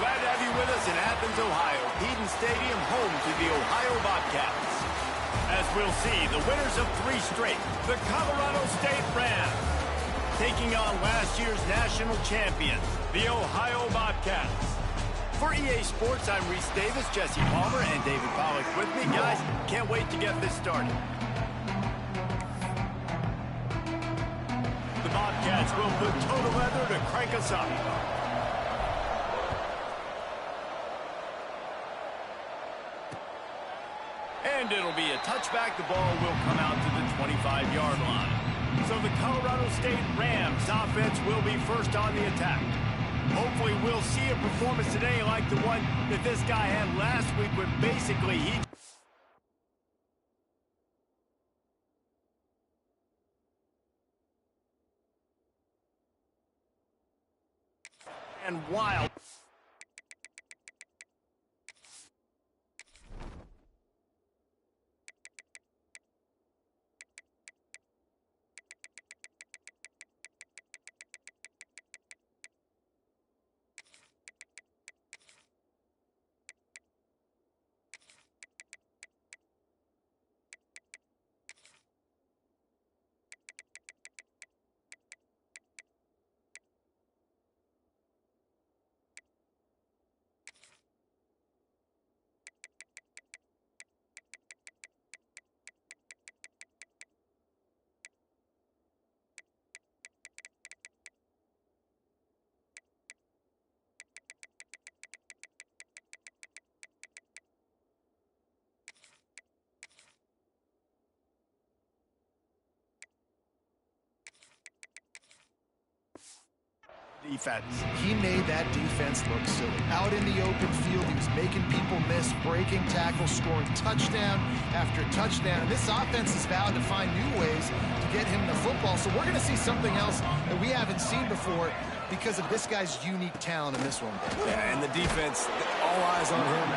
Glad to have you with us in Athens, Ohio. Eden Stadium, home to the Ohio Bobcats. As we'll see, the winners of 3 straight, the Colorado State Rams, taking on last year's national champions, the Ohio Bobcats. For EA Sports, I'm Reese Davis, Jesse Palmer, and David Pollack with me. Guys, can't wait to get this started. The Bobcats will put total leather to crank us up. And it'll be a touchback. The ball will come out to the 25-yard line. So the Colorado State Rams offense will be first on the attack. Hopefully we'll see a performance today like the one that this guy had last week when basically he... and wild. Defense. He made that defense look silly. Out in the open field, he was making people miss, breaking tackles, scoring touchdown after touchdown. And this offense is vowed to find new ways to get him the football. So we're going to see something else that we haven't seen before because of this guy's unique talent in this one. Yeah, and the defense, all eyes on him.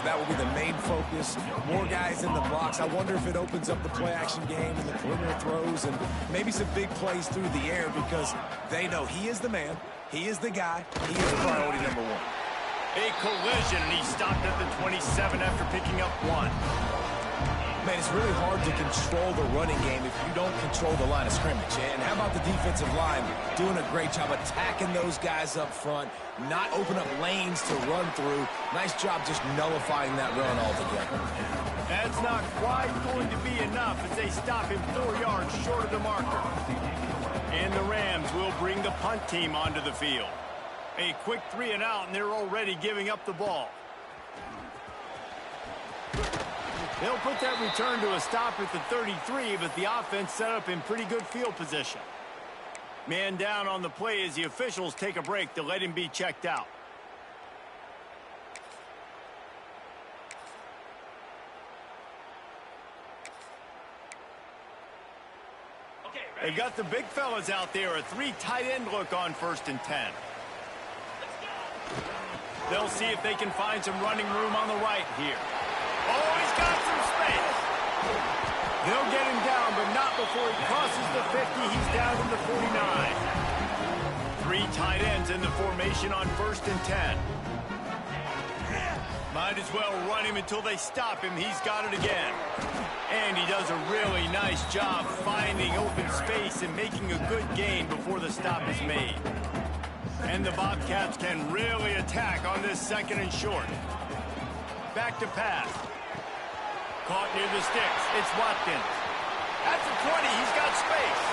That will be the main focus. More guys in the box. I wonder if it opens up the play-action game and the perimeter throws and maybe some big plays through the air because they know he is the man. He is the guy. He is priority number 1. A collision, and he stopped at the 27 after picking up 1. Man, it's really hard to control the running game if you don't control the line of scrimmage. And how about the defensive line doing a great job attacking those guys up front, not open up lanes to run through. Nice job just nullifying that run altogether. That's not quite going to be enough as they stop him 4 yards short of the marker. And the Rams will bring the punt team onto the field. A quick 3 and out, and they're already giving up the ball. They'll put that return to a stop at the 33, but the offense set up in pretty good field position. Man down on the play as the officials take a break to let him be checked out. They've got the big fellas out there, a 3 tight end look on 1st and 10. They'll see if they can find some running room on the right here. Oh, he's got some space. They'll get him down, but not before he crosses the 50. He's down to the 49. 3 tight ends in the formation on 1st and 10. Might as well run him until they stop him. He's got it again. And he does a really nice job finding open space and making a good gain before the stop is made. And the Bobcats can really attack on this 2nd and short. Back to pass. Caught near the sticks. It's Watkins. At the 20, he's got space.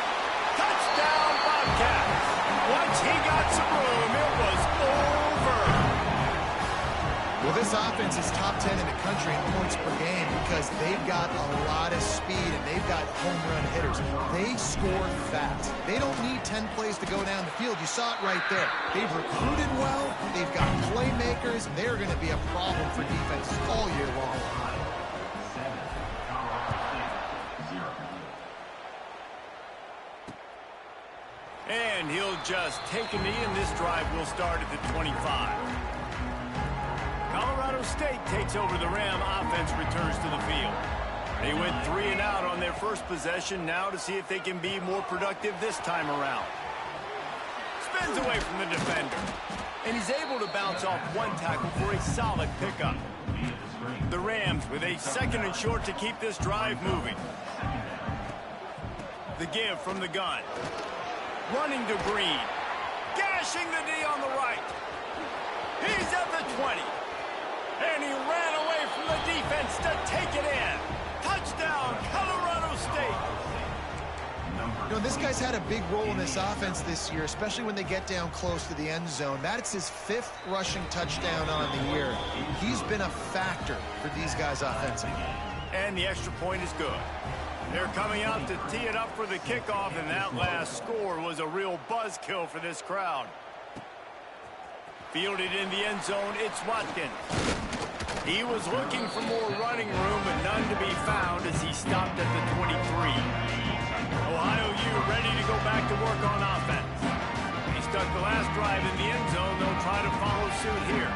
Touchdown, Bobcats. Once he got some room, it was over. Well, this offense is top 10 in the country in points per game because they've got a lot of speed and they've got home run hitters. They score fast. They don't need 10 plays to go down the field. You saw it right there. They've recruited well. They've got playmakers. They're going to be a problem for defenses all year long. And he'll just take a knee, and this drive will start at the 25. Colorado State takes over the Ram. Offense returns to the field. They went 3 and out on their first possession, now to see if they can be more productive this time around. spins away from the defender. And he's able to bounce off one tackle for a solid pickup. The Rams with a 2nd and short to keep this drive moving. The give from the gun. Running to Green. Gashing the D on the right. He's at the 20. And he ran away from the defense to take it in. Touchdown, Colorado State. You know, this guy's had a big role in this offense this year, especially when they get down close to the end zone. That's his 5th rushing touchdown on the year. He's been a factor for these guys offensively. And the extra point is good. They're coming out to tee it up for the kickoff, and that last score was a real buzzkill for this crowd. Fielded in the end zone, it's Watkins. He was looking for more running room, but none to be found as he stopped at the 23. Ohio U ready to go back to work on offense. He stuck the last drive in the end zone. They'll try to follow suit here.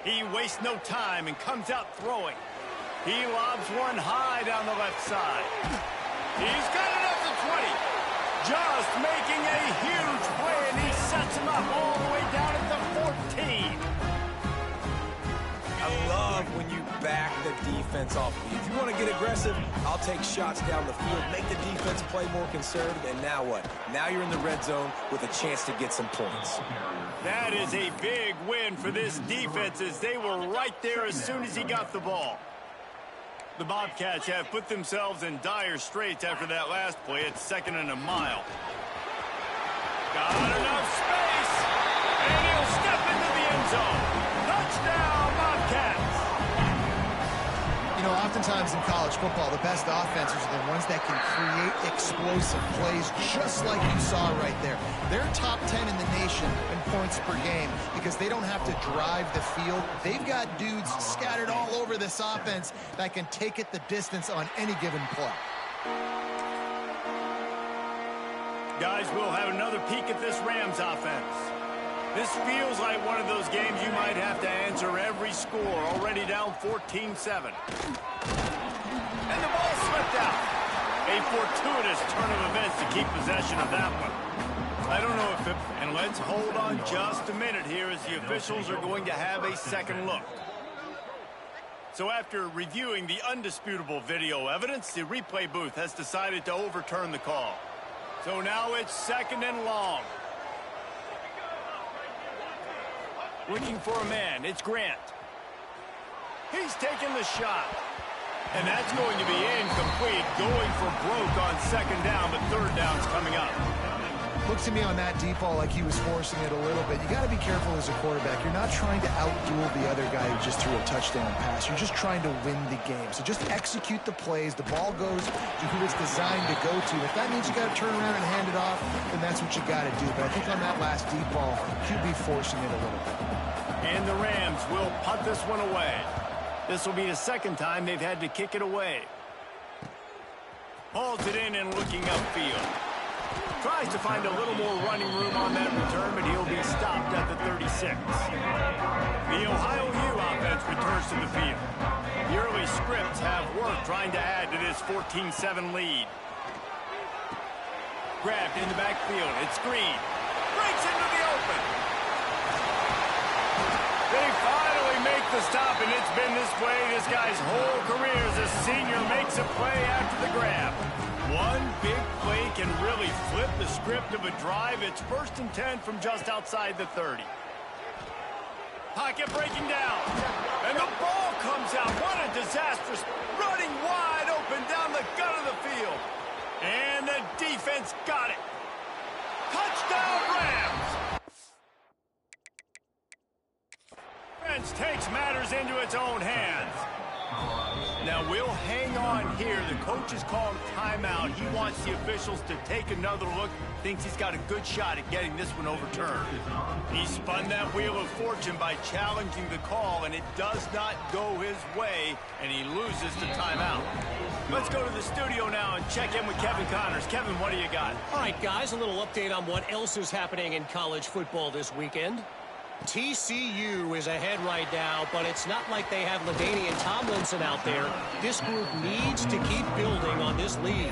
He wastes no time and comes out throwing. He lobs one high down the left side. He's got it up to 20. Just making a huge play, and he sets him up all the way down at the 14. I love when you back the defense off. If you want to get aggressive, I'll take shots down the field, make the defense play more conservative, and now what? Now you're in the red zone with a chance to get some points. That is a big win for this defense, as they were right there as soon as he got the ball. The Bobcats have put themselves in dire straits after that last play at 2nd and a mile. Got enough space, and he'll step into the end zone. Touchdown, Bobcats! You know, oftentimes in college football, the best offenses are the ones that can create explosive plays, just like you saw right there. They're top 10 in the nation in points per game because they don't have to drive the field. They've got dudes scattered all over this offense that can take it the distance on any given play. Guys, we'll have another peek at this Rams offense. This feels like one of those games you might have to answer every score, already down 14-7. And the ball slipped out. A fortuitous turn of events to keep possession of that one. I don't know if it... And let's hold on just a minute here as the officials are going to have a second look. So after reviewing the undisputable video evidence, the replay booth has decided to overturn the call. So now it's 2nd and long. Looking for a man, it's Grant. He's taking the shot. And that's going to be incomplete, going for broke on 2nd down, but 3rd down's coming up. Looks to me on that deep ball like he was forcing it a little bit. You got to be careful as a quarterback. You're not trying to outduel the other guy who just threw a touchdown pass. You're just trying to win the game. So just execute the plays. The ball goes to who it's designed to go to. If that means you got to turn around and hand it off, then that's what you got to do. But I think on that last deep ball, QB forcing it a little bit. And the Rams will punt this one away. This will be the 2nd time they've had to kick it away. Hauls it in and looking upfield. Tries to find a little more running room on that return, but he'll be stopped at the 36. The Ohio U offense returns to the field. The early scripts have worked trying to add to this 14-7 lead. Grabbed in the backfield. It's Green. Breaks into the open. They finally make the stop, and it's been this way this guy's whole career as a senior makes a play after the grab. One big play can really flip the script of a drive. It's 1st and 10 from just outside the 30. Pocket breaking down. And the ball comes out. What a disastrous running wide open down the gut of the field. And the defense got it. Touchdown, Rams! Defense takes matters into its own hands. Now we'll hang on here. The coach has called timeout. He wants the officials to take another look. Thinks he's got a good shot at getting this one overturned. He spun that wheel of fortune by challenging the call, and it does not go his way, and he loses the timeout. Let's go to the studio now and check in with Kevin Connors. Kevin, what do you got? All right, guys, a little update on what else is happening in college football this weekend. TCU is ahead right now, but it's not like they have LaDainian Tomlinson out there. This group needs to keep building on this lead.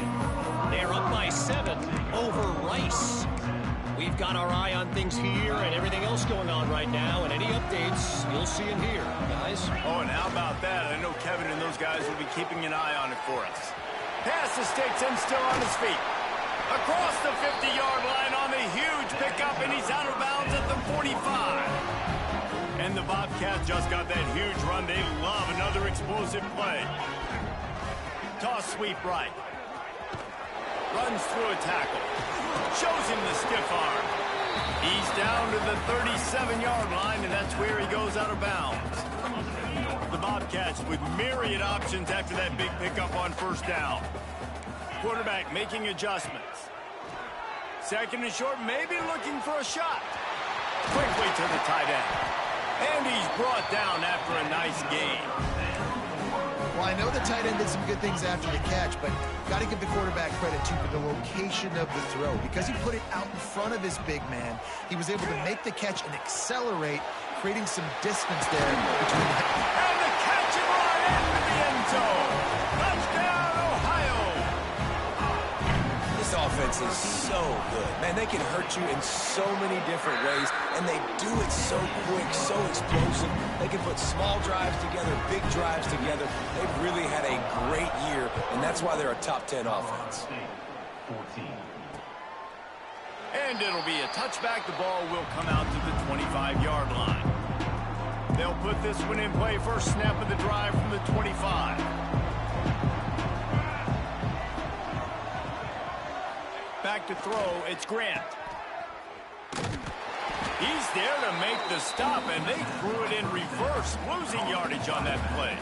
They're up by 7 over Rice. We've got our eye on things here and everything else going on right now, and any updates you'll see in here, guys. Oh, and how about that? I know Kevin and those guys will be keeping an eye on it for us. Pass to Stetson, still on his feet. Across the 50-yard line on the huge pickup, and he's out of bounds at the 45. And the Bobcats just got that huge run. They love another explosive play. Toss sweep right. Runs through a tackle. Shows him the stiff arm. He's down to the 37-yard line, and that's where he goes out of bounds. The Bobcats with myriad options after that big pickup on first down. Quarterback making adjustments. Second and short, maybe looking for a shot. Quickly to the tight end. And he's brought down after a nice gain. Well, I know the tight end did some good things after the catch, but got to give the quarterback credit, too, for the location of the throw. Because he put it out in front of his big man, he was able to make the catch and accelerate, creating some distance there between the... And the catch and run into the end zone. Touchdown, Ohio. This offense is so good. Man, they can hurt you in so many different ways, and they do it so quick, so explosive. They can put small drives together, big drives together. They've really had a great year, and that's why they're a top 10 offense. And it'll be a touchback. The ball will come out to the 25-yard line. They'll put this one in play. First snap of the drive from the 25. Back to throw, it's Grant. He's there to make the stop, and they threw it in reverse, losing yardage on that play.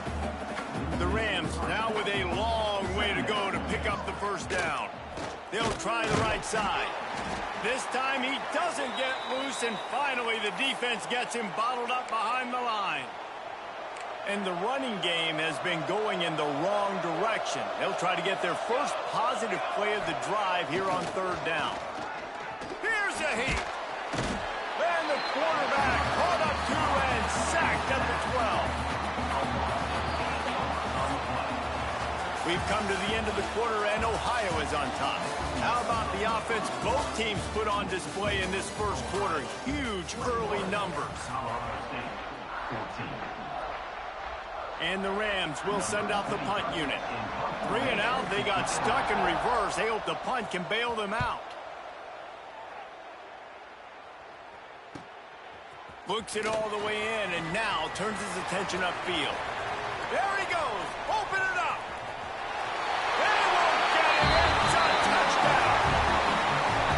The Rams now with a long way to go to pick up the first down. They'll try the right side. This time he doesn't get loose, and finally the defense gets him bottled up behind the line. And the running game has been going in the wrong direction. They'll try to get their first positive play of the drive here on third down. Here's a heat. And the quarterback caught up to and sacked at the 12. We've come to the end of the quarter, and Ohio is on top. How about the offense both teams put on display in this first quarter? Huge early numbers. And the Rams will send out the punt unit. 3 and out, they got stuck in reverse. They hope the punt can bail them out. Looks it all the way in, and now turns his attention upfield. There he goes. Open it up. They won't get it. It's a touchdown.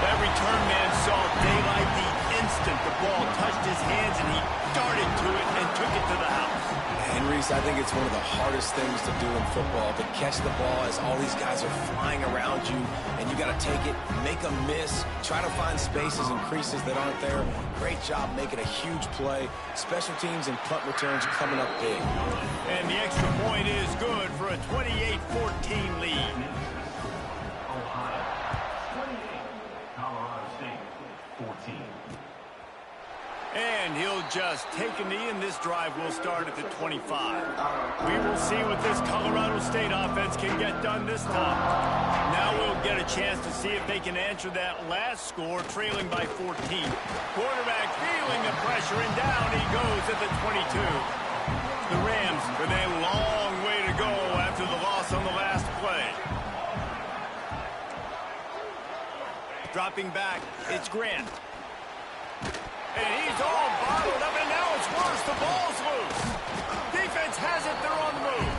That return man saw daylight the instant the ball touched his hands, and he darted to it and took it to the house. And Reese, I think it's one of the hardest things to do in football, to catch the ball as all these guys are flying around you, and you got to take it, make a miss, try to find spaces and creases that aren't there. Great job making a huge play. Special teams and punt returns coming up big. And the extra point is good for a 28-14 lead. And he'll just take a knee, and this drive will start at the 25. We will see what this Colorado State offense can get done this time. Now we'll get a chance to see if they can answer that last score, trailing by 14. Quarterback feeling the pressure, and down he goes at the 22. The Rams with a long way to go after the loss on the last play. Dropping back, it's Grant. And he's all bottled up, and now it's worse. The ball's loose. Defense has it. They're on the move.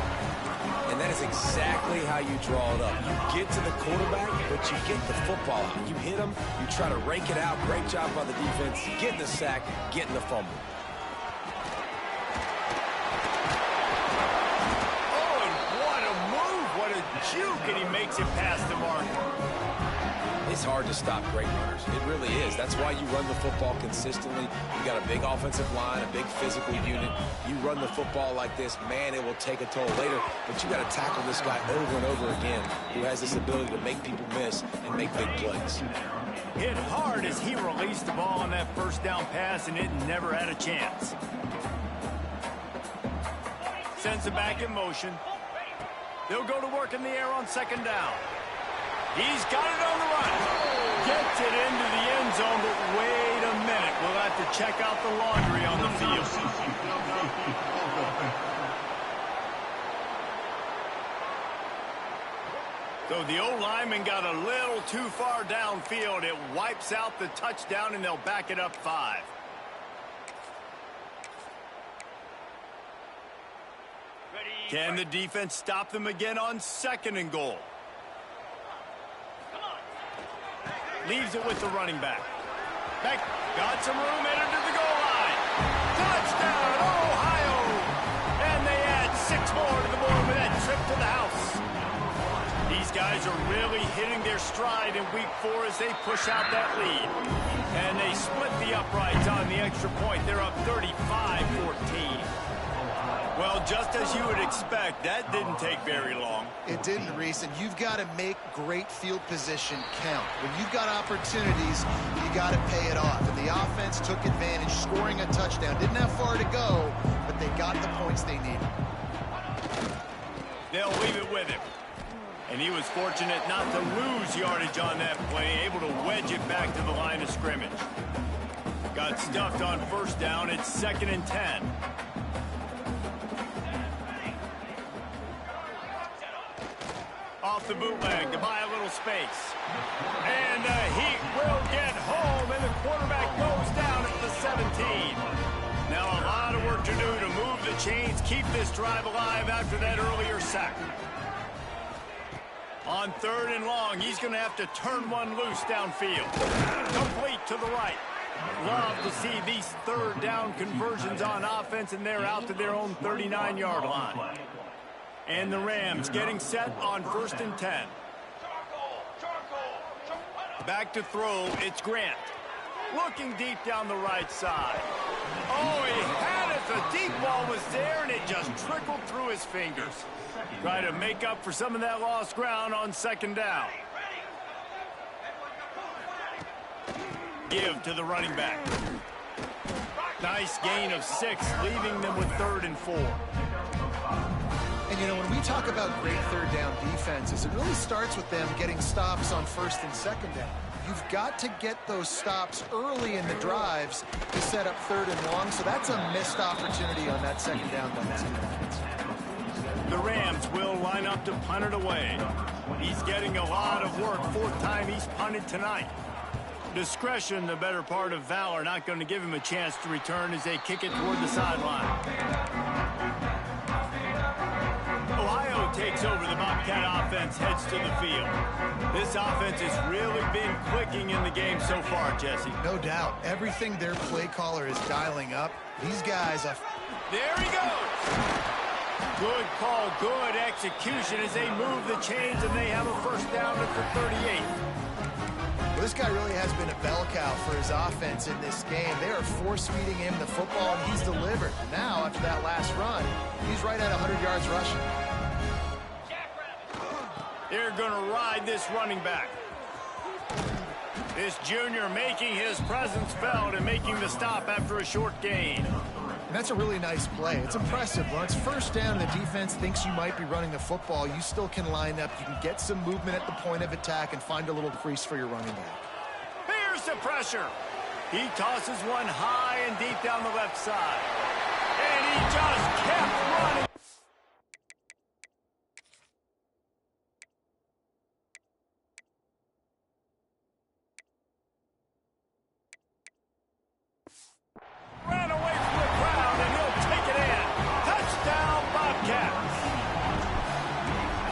And that is exactly how you draw it up. You get to the quarterback, but you get the football out. You hit him, you try to rake it out. Great job by the defense. Getting the sack, getting the fumble. Oh, and what a move. What a juke, and he makes it past the mark. It's hard to stop great runners. It really is. That's why you run the football consistently. You got a big offensive line, a big physical unit. You run the football like this, man, it will take a toll later. But you got to tackle this guy over and over again, who has this ability to make people miss and make big plays. Hit hard as he released the ball on that first down pass, and it never had a chance. Sends it back in motion. They'll go to work in the air on second down. He's got it on the run. Gets it into the end zone, but wait a minute. We'll have to check out the laundry on the field. So the O-lineman got a little too far downfield. It wipes out the touchdown, and they'll back it up 5. Can the defense stop them again on 2nd and goal? Leaves it with the running back. Beck got some room, entered to the goal line. Touchdown, Ohio! And they add 6 more to the board with that trip to the house. These guys are really hitting their stride in week 4 as they push out that lead. And they split the uprights on the extra point. They're up 35-14. Well, just as you would expect, that didn't take very long. It didn't, Reese, and you've got to make great field position count. When you've got opportunities, you got to pay it off. And the offense took advantage, scoring a touchdown. Didn't have far to go, but they got the points they needed. They'll leave it with him. And he was fortunate not to lose yardage on that play, able to wedge it back to the line of scrimmage. Got stuffed on 1st down. It's 2nd and 10. Off the bootleg to buy a little space. And the Heat will get home, and the quarterback goes down at the 17. Now a lot of work to do to move the chains, keep this drive alive after that earlier sack. On 3rd and long, he's going to have to turn one loose downfield. Complete to the right. Love to see these 3rd down conversions on offense, and they're out to their own 39-yard line. And the Rams getting set on 1st and 10. Back to throw, it's Grant. Looking deep down the right side. Oh, he had it. The deep ball was there, and it just trickled through his fingers. Try to make up for some of that lost ground on 2nd down. Give to the running back. Nice gain of 6, leaving them with 3rd and 4. And, you know, when we talk about great 3rd down defenses, it really starts with them getting stops on 1st and 2nd down. You've got to get those stops early in the drives to set up 3rd and long, so that's a missed opportunity on that 2nd down by this defense. The Rams will line up to punt it away. He's getting a lot of work. 4th time he's punted tonight. Discretion, the better part of valor, not going to give him a chance to return as they kick it toward the sideline. Ohio takes over. The Bobcat offense heads to the field. This offense has really been clicking in the game so far, Jesse. No doubt. Everything their play caller is dialing up, these guys are... There he goes. Good call, good execution as they move the chains, and they have a 1st down at the 38. Well, this guy really has been a bell cow for his offense in this game. They are force-feeding him the football, and he's delivered. Now, after that last run, he's right at 100 yards rushing. They're going to ride this running back. This junior making his presence felt and making the stop after a short gain. And that's a really nice play. It's impressive. When it's 1st down and the defense thinks you might be running the football, you still can line up. You can get some movement at the point of attack and find a little crease for your running back. Here's the pressure. He tosses one high and deep down the left side. And he just kept running. Ran away from the crowd, and he'll take it in. Touchdown, Bobcats.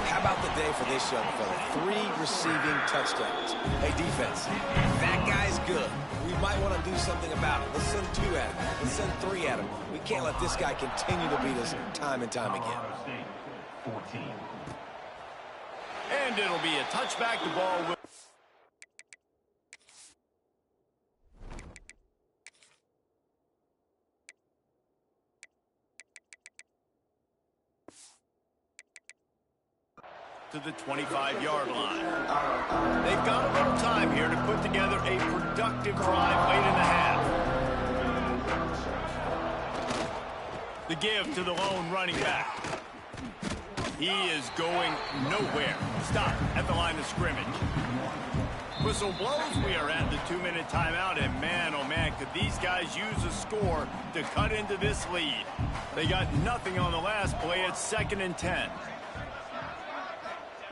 How about the day for this young fella? 3 receiving touchdowns. Hey, defense, that guy's good. We might want to do something about it. Let's send 2 at him. Let's send 3 at him. We can't let this guy continue to beat us time and time again. And it'll be a touchback. The ball will... to the 25-yard line. They've got a little time here to put together a productive drive late in the half. The give to the lone running back. He is going nowhere. Stop at the line of scrimmage. Whistle blows. We are at the 2-minute timeout, and man, oh man, could these guys use a score to cut into this lead. They got nothing on the last play. It's 2nd and 10.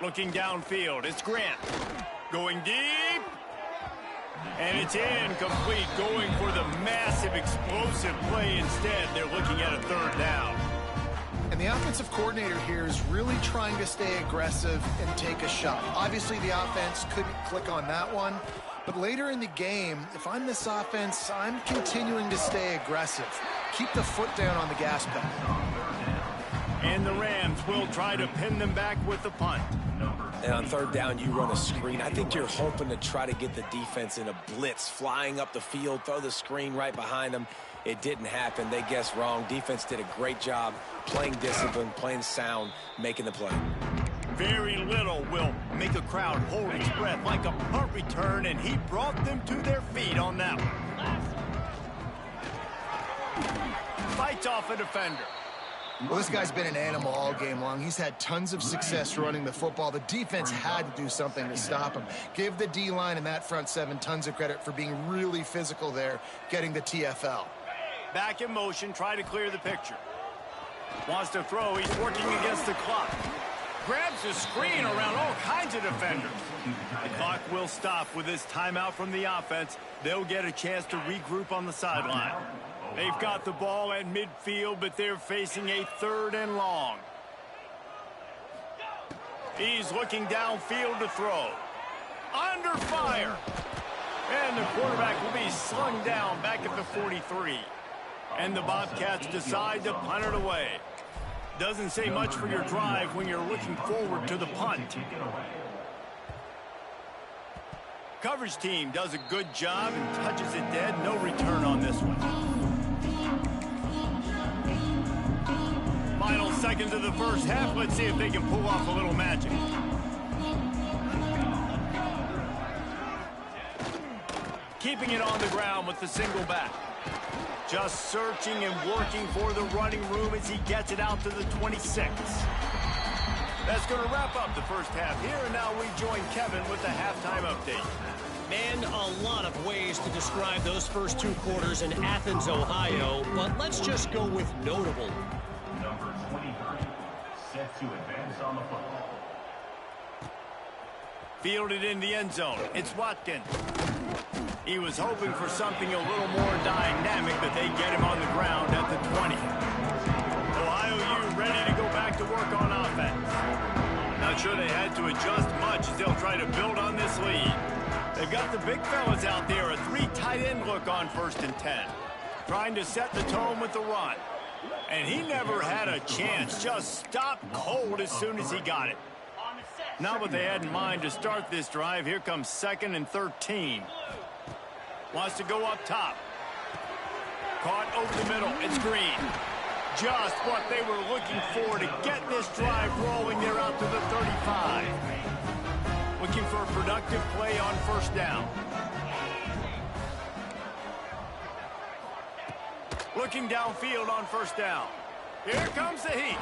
Looking downfield, it's Grant. Going deep. And it's incomplete, going for the massive explosive play instead. They're looking at a 3rd down. And the offensive coordinator here is really trying to stay aggressive and take a shot. Obviously, the offense couldn't click on that one. But later in the game, if I'm this offense, I'm continuing to stay aggressive. Keep the foot down on the gas pedal. And the Rams will try to pin them back with the punt. And on 3rd down, you run a screen. I think you're hoping to try to get the defense in a blitz, flying up the field, throw the screen right behind them. It didn't happen. They guessed wrong. Defense did a great job playing discipline, playing sound, making the play. Very little will make a crowd hold its breath like a punt return, and he brought them to their feet on that one. Fights off a defender. Well, this guy's been an animal all game long. He's had tons of success running the football. The defense had to do something to stop him. Give the D-line and that front 7 tons of credit for being really physical there, getting the TFL. Back in motion, try to clear the picture. Wants to throw, he's working against the clock. Grabs a screen around all kinds of defenders. The clock will stop with this timeout from the offense. They'll get a chance to regroup on the sideline. They've got the ball at midfield, but they're facing a 3rd and long. He's looking downfield to throw. Under fire. And the quarterback will be slung down back at the 43. And the Bobcats decide to punt it away. Doesn't say much for your drive when you're looking forward to the punt. Coverage team does a good job and touches it dead. No return on this one. Final seconds of the first half. Let's see if they can pull off a little magic. Keeping it on the ground with the single back. Just searching and working for the running room as he gets it out to the 26. That's going to wrap up the first half here, and now we join Kevin with the halftime update. Man, a lot of ways to describe those first 2 quarters in Athens, Ohio, but let's just go with notable. Number 23, set to advance on the football. Fielded in the end zone. It's Watkins. He was hoping for something a little more dynamic, but they get him on the ground at the 20. Ohio U ready to go back to work on offense. Not sure they had to adjust much as they'll try to build on this lead. They've got the big fellas out there, a 3 tight end look on 1st and 10. Trying to set the tone with the run. And he never had a chance, just stopped cold as soon as he got it. Not what they had in mind to start this drive. Here comes 2nd and 13. Wants to go up top. Caught over the middle. It's Green. Just what they were looking for to get this drive rolling. They're out to the 35. Looking for a productive play on 1st down. Looking downfield on 1st down. Here comes the heat.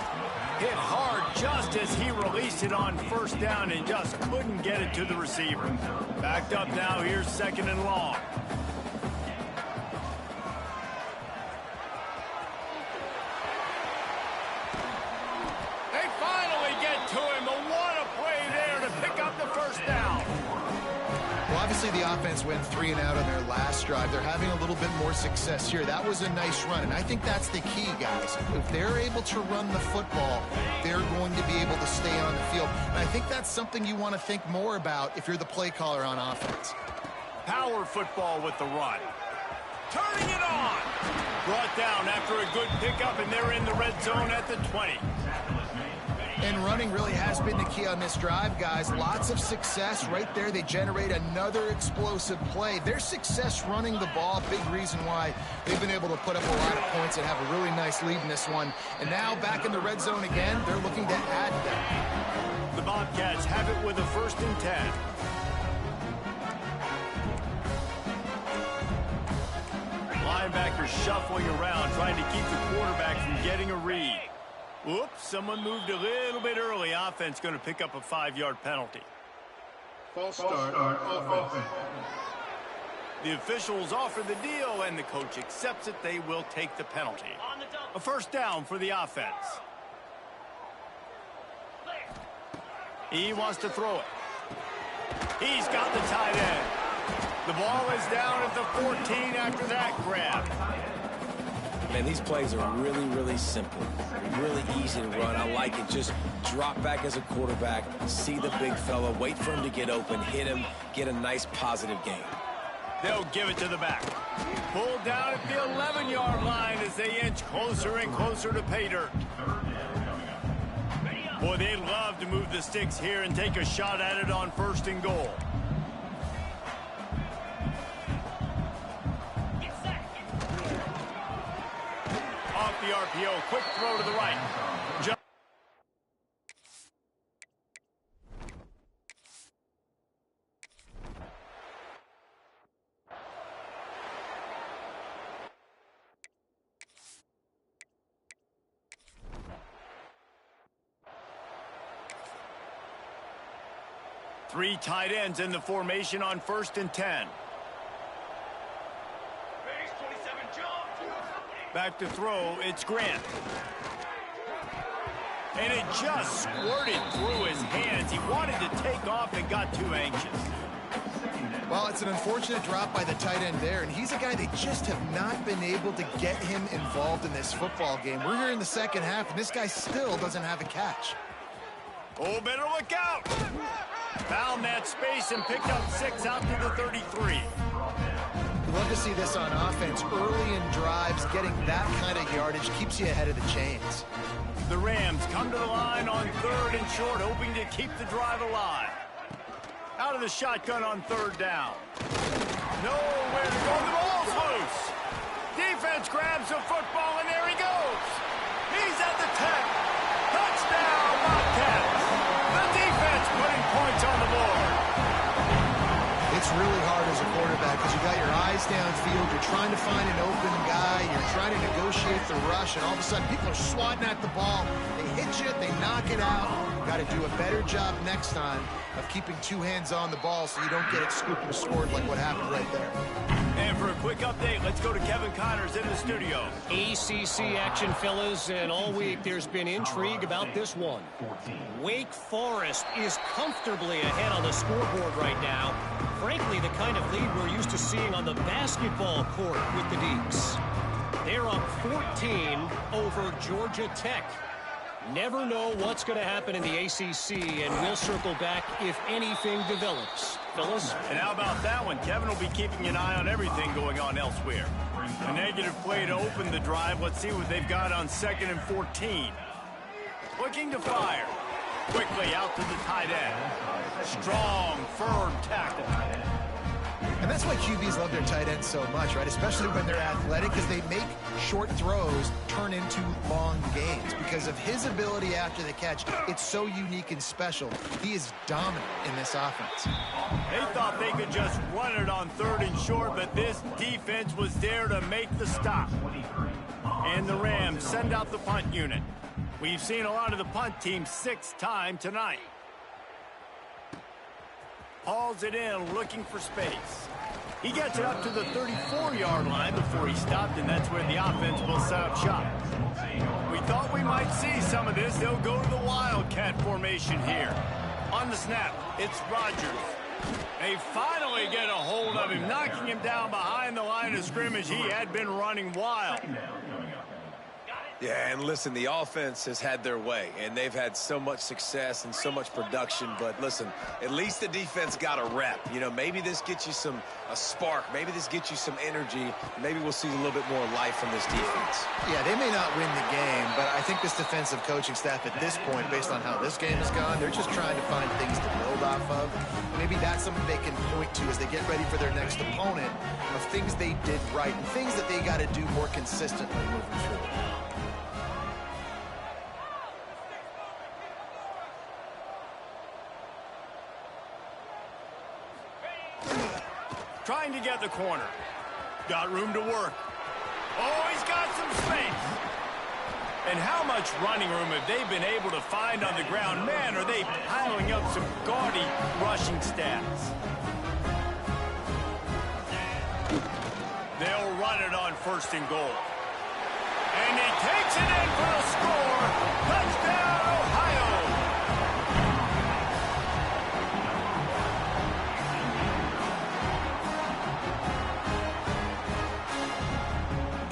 Hit hard just as he released it on 1st down and just couldn't get it to the receiver. Backed up now. Here's 2nd and long. They finally get to him. But what a play there to pick up the 1st down. Well, obviously the offense went 3 and out on their last drive. They're having a little bit more success here. That was a nice run, and I think that's the key, guys. If they're able to run the football, they're going to be able to stay on the field. And I think that's something you want to think more about if you're the play caller on offense. Power football with the run. Turning it on. Brought down after a good pickup, and they're in the red zone at the 20. And running really has been the key on this drive, guys. Lots of success right there. They generate another explosive play. Their success running the ball, big reason why they've been able to put up a lot of points and have a really nice lead in this one. And now back in the red zone again, they're looking to add them. The Bobcats have it with a 1st and 10. Linebackers shuffling around, trying to keep the quarterback from getting a read. Whoops, someone moved a little bit early. Offense going to pick up a 5-yard penalty. False start offense. The officials offer the deal, and the coach accepts it. They will take the penalty. A first down for the offense. He wants to throw it. He's got the tight end. The ball is down at the 14 after that grab. Man, these plays are really, really simple. Really easy to run. I like it. Just drop back as a quarterback, see the big fella, wait for him to get open, hit him, get a nice positive gain. They'll give it to the back. Pulled down at the 11-yard line as they inch closer and closer to pay dirt. Boy, they'd love to move the sticks here and take a shot at it on 1st and goal. Off the RPO, quick throw to the right. Three tight ends in the formation on 1st and 10. Back to throw, it's Grant. And it just squirted through his hands. He wanted to take off and got too anxious. Well, it's an unfortunate drop by the tight end there, and he's a guy they just have not been able to get him involved in this football game. We're here in the second half, and this guy still doesn't have a catch. Oh, better look out. Found that space and picked up 6 out to the 33. You love to see this on offense. Early in drives, getting that kind of yardage keeps you ahead of the chains. The Rams come to the line on 3rd and short, hoping to keep the drive alive. Out of the shotgun on 3rd down. Nowhere to go. The ball's loose. Defense grabs the football, and there he goes. He's at the 10. Touchdown, Bobcats. The defense putting points on the board. It's really hard as a quarterback because you got your eyes downfield. You're trying to find an open guy. You're trying to negotiate the rush, and all of a sudden people are swatting at the ball. They hit you. They knock it out. Got to do a better job next time of keeping 2 hands on the ball so you don't get it scooped and scored like what happened right there. And for a quick update, let's go to Kevin Connors in the studio. ACC action, fellas, and all week there's been intrigue about this one. Wake Forest is comfortably ahead on the scoreboard right now. Frankly, the kind of lead we're used to seeing on the basketball court with the Deacs. They're up 14 over Georgia Tech. Never know what's going to happen in the ACC, and we'll circle back if anything develops. Fellas? And how about that one? Kevin will be keeping an eye on everything going on elsewhere. A negative play to open the drive. Let's see what they've got on 2nd and 14. Looking to fire. Quickly out to the tight end. Strong, firm tackle. And that's why QBs love their tight ends so much, right? Especially when they're athletic, because they make short throws turn into long gains. Because of his ability after the catch, it's so unique and special. He is dominant in this offense. They thought they could just run it on 3rd and short, but this defense was there to make the stop. And the Rams send out the punt unit. We've seen a lot of the punt team 6th time tonight. Hauls it in, looking for space. He gets it up to the 34-yard line before he stopped, and that's where the offense will set up shop. We thought we might see some of this. They'll go to the Wildcat formation here. On the snap, it's Rodgers. They finally get a hold of him, knocking him down behind the line of scrimmage. He had been running wild. Yeah, and listen, the offense has had their way, and they've had so much success and so much production. But listen, at least the defense got a rep. You know, maybe this gets you a spark. Maybe this gets you some energy. Maybe we'll see a little bit more life from this defense. Yeah, they may not win the game, but I think this defensive coaching staff at this point, based on how this game has gone, they're just trying to find things to build off of. Maybe that's something they can point to as they get ready for their next opponent of things they did right and things that they got to do more consistently moving forward. Trying to get the corner. Got room to work. Oh, he's got some space. And how much running room have they been able to find on the ground? Man, are they piling up some gaudy rushing stats. They'll run it on 1st and goal. And he takes it in for the score. Touchdown, Ohio!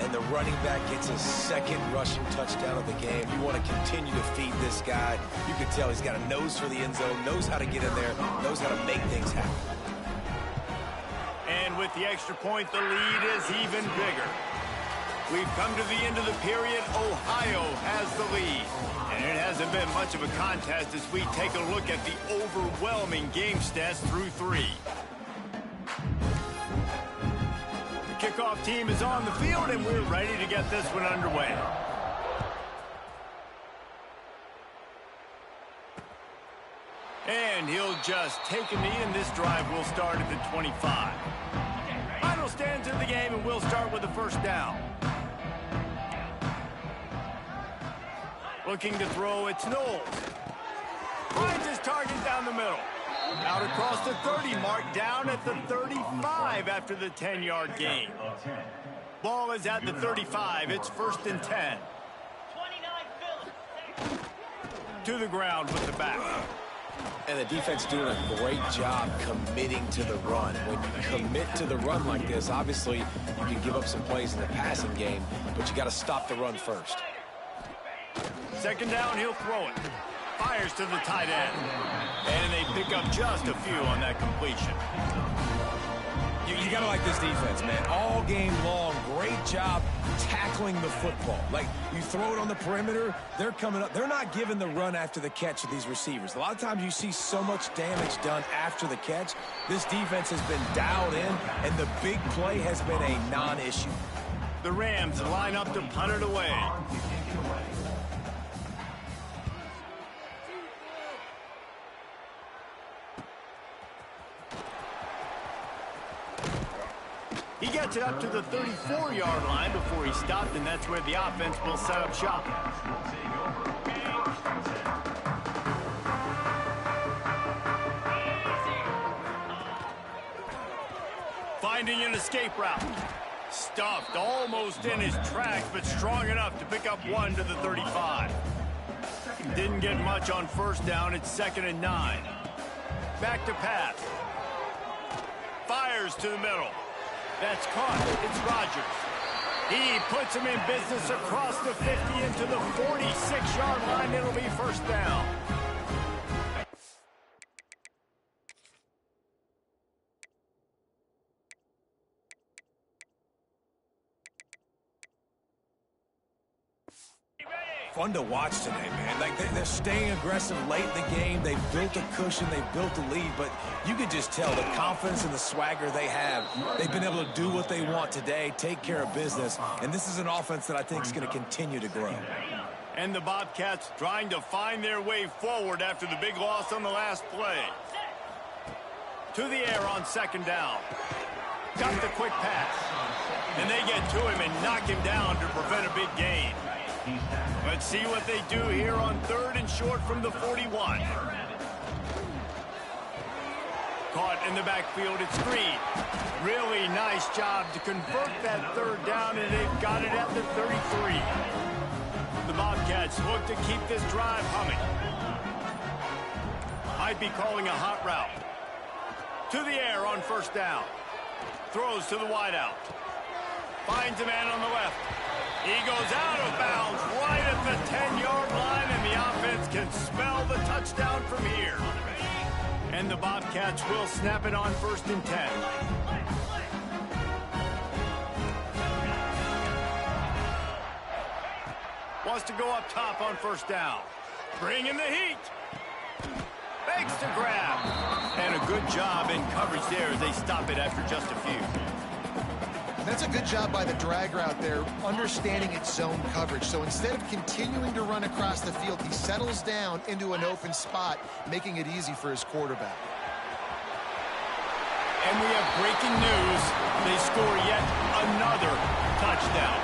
And the running back gets his 2nd rushing touchdown of the game. You want to continue to feed this guy. You can tell he's got a nose for the end zone, knows how to get in there, knows how to make things happen. And with the extra point, the lead is even bigger. We've come to the end of the period. Ohio has the lead. And it hasn't been much of a contest as we take a look at the overwhelming game stats through 3. The kickoff team is on the field, and we're ready to get this one underway. And he'll just take a knee, and this drive will start at the 25. Final stands in the game, and we'll start with the 1st down. Looking to throw, it's Knowles. Finds his target down the middle. Out across the 30 mark, down at the 35 after the 10-yard gain. Ball is at the 35. It's 1st and 10. To the ground with the back. And the defense doing a great job committing to the run. When you commit to the run like this, obviously you can give up some plays in the passing game, but you got to stop the run first. 2nd down, he'll throw it. Fires to the tight end. And they pick up just a few on that completion. You got to like this defense, man. All game long, great job tackling the football. Like, you throw it on the perimeter, they're coming up. They're not giving the run after the catch to these receivers. A lot of times you see so much damage done after the catch. This defense has been dialed in, and the big play has been a non-issue. The Rams line up to punt it away. He gets it up to the 34-yard line before he stopped, and that's where the offense will set up shop. Finding an escape route. Stuffed almost in his tracks, but strong enough to pick up 1 to the 35. Didn't get much on 1st down. It's 2nd and 9. Back to pass. Fires to the middle. That's caught. It's Rodgers. He puts him in business across the 50 into the 46-yard line. It'll be 1st down. Fun to watch today, man. Like, they're staying aggressive late in the game. They've built a cushion. They've built a lead. But you can just tell the confidence and the swagger they have. They've been able to do what they want today, take care of business. And this is an offense that I think is going to continue to grow. And the Bobcats trying to find their way forward after the big loss on the last play. To the air on 2nd down. Got the quick pass. And they get to him and knock him down to prevent a big gain. Let's see what they do here on 3rd and short from the 41. Caught in the backfield, it's Green. Really nice job to convert that 3rd down, and they've got it at the 33. The Bobcats look to keep this drive humming. Might be calling a hot route. To the air on 1st down. Throws to the wideout. Finds a man on the left. He goes out of bounds right at the 10-yard line, and the offense can smell the touchdown from here. And the Bobcats will snap it on 1st and 10. Wants to go up top on 1st down. Bringing the heat. Fakes to grab. And a good job in coverage there as they stop it after just a few. That's a good job by the drag route there, understanding its zone coverage. So instead of continuing to run across the field, he settles down into an open spot, making it easy for his quarterback. And we have breaking news. They score yet another touchdown.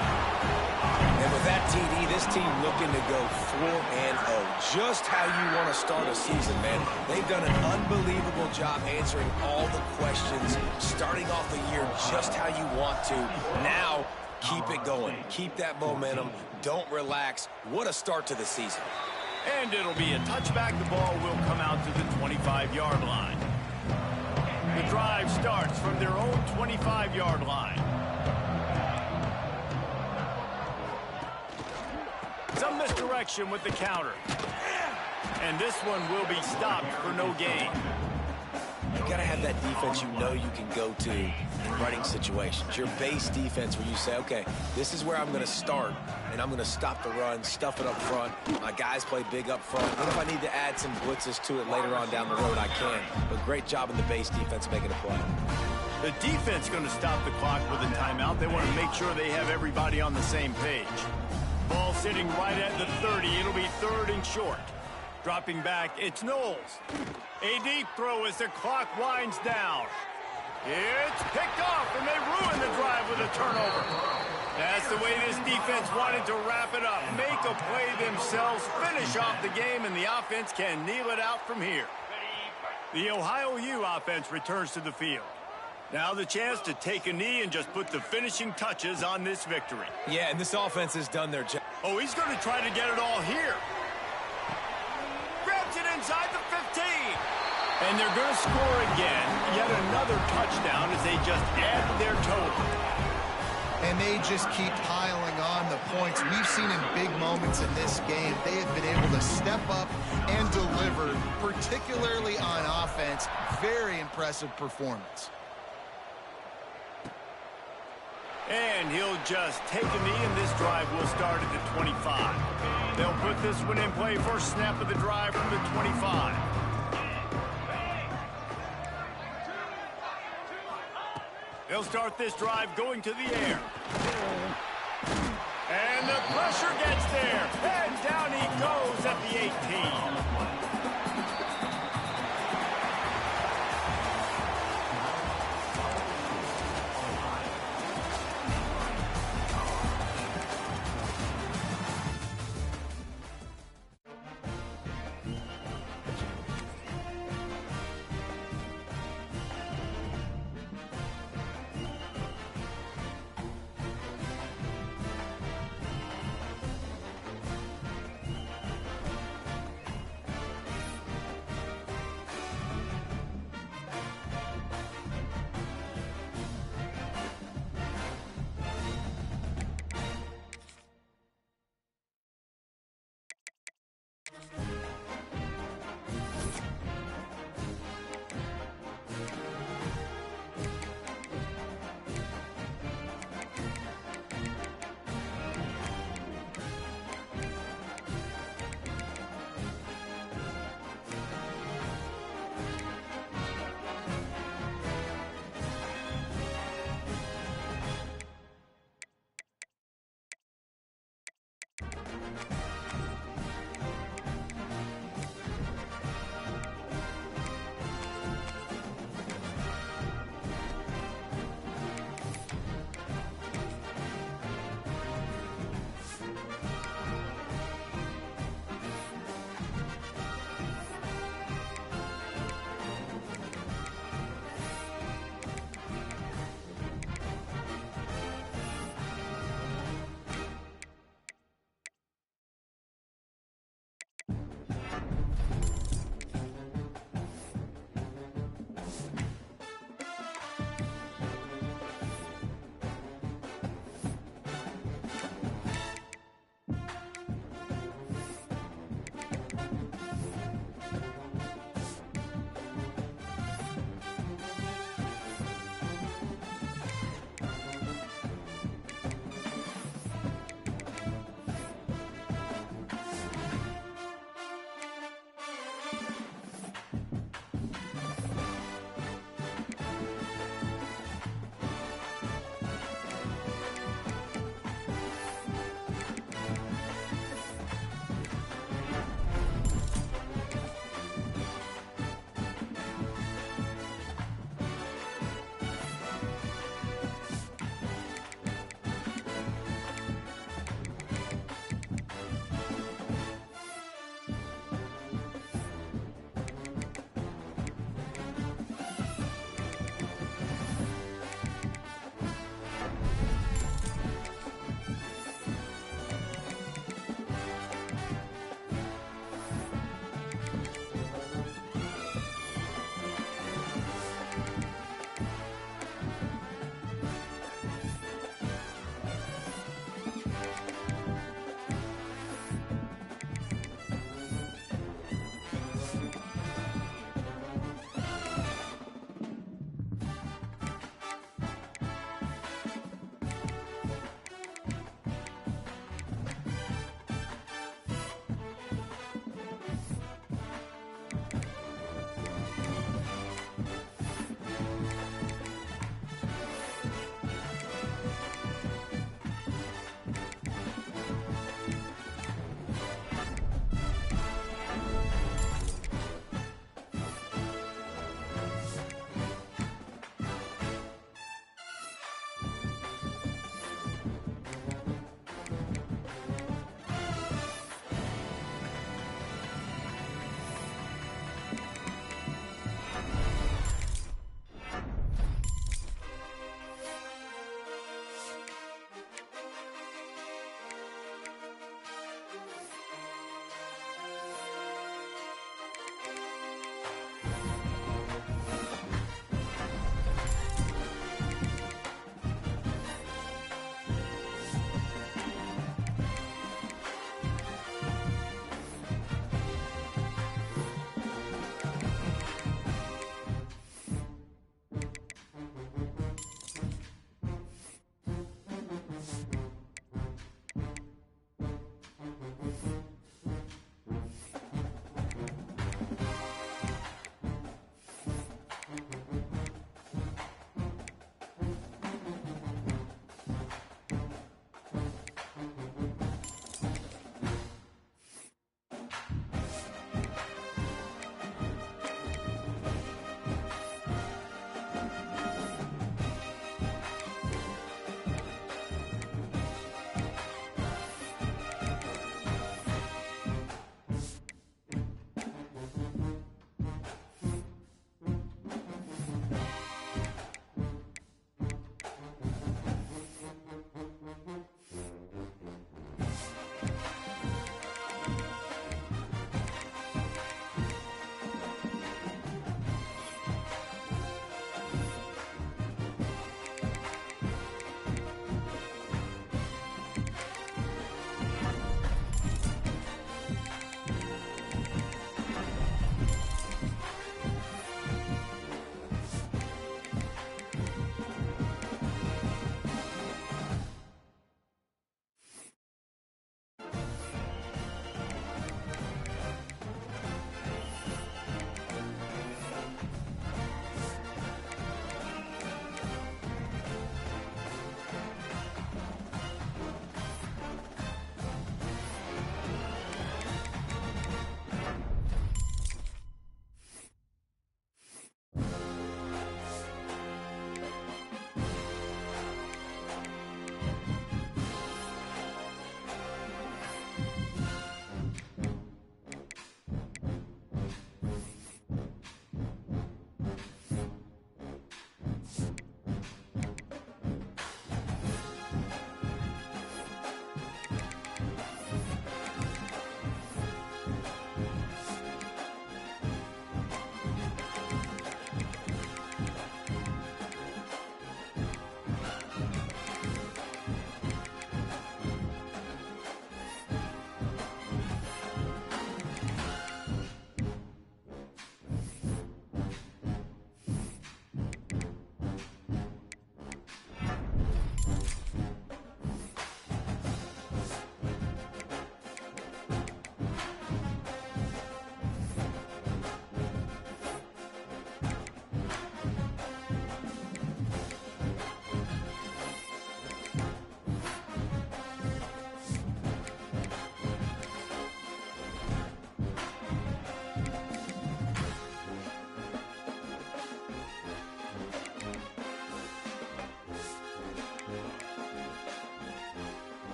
And with that TD, this team looking to go 4-0. Just how you want to start a season, man. They've done an unbelievable job answering all the questions, starting off the year just how you want to. Now, keep it going. Keep that momentum. Don't relax. What a start to the season. And it'll be a touchback. The ball will come out to the 25-yard line. The drive starts from their own 25-yard line. Some misdirection with the counter. And this one will be stopped for no gain. You got to have that defense you know you can go to in running situations. Your base defense where you say, okay, this is where I'm going to start, and I'm going to stop the run, stuff it up front. My guys play big up front. And if I need to add some blitzes to it later on down the road, I can. But great job in the base defense making a play. The defense going to stop the clock with a timeout. They want to make sure they have everybody on the same page. Ball sitting right at the 30. It'll be 3rd and short. Dropping back, it's Knowles. A deep throw as the clock winds down. It's picked off, and they ruin the drive with a turnover. That's the way this defense wanted to wrap it up. Make a play themselves, finish off the game, and the offense can kneel it out from here. The Ohio U offense returns to the field. Now the chance to take a knee and just put the finishing touches on this victory. Yeah, and this offense has done their job. Oh, he's going to try to get it all here. Grabs it inside the 15. And they're going to score again. Yet another touchdown as they just add to their total. And they just keep piling on the points. We've seen in big moments in this game, they have been able to step up and deliver, particularly on offense. Very impressive performance. And he'll just take a knee, and this drive will start at the 25. They'll put this one in play. First snap of the drive from the 25. They'll start this drive going to the air. And the pressure gets there. And down he goes at the 18.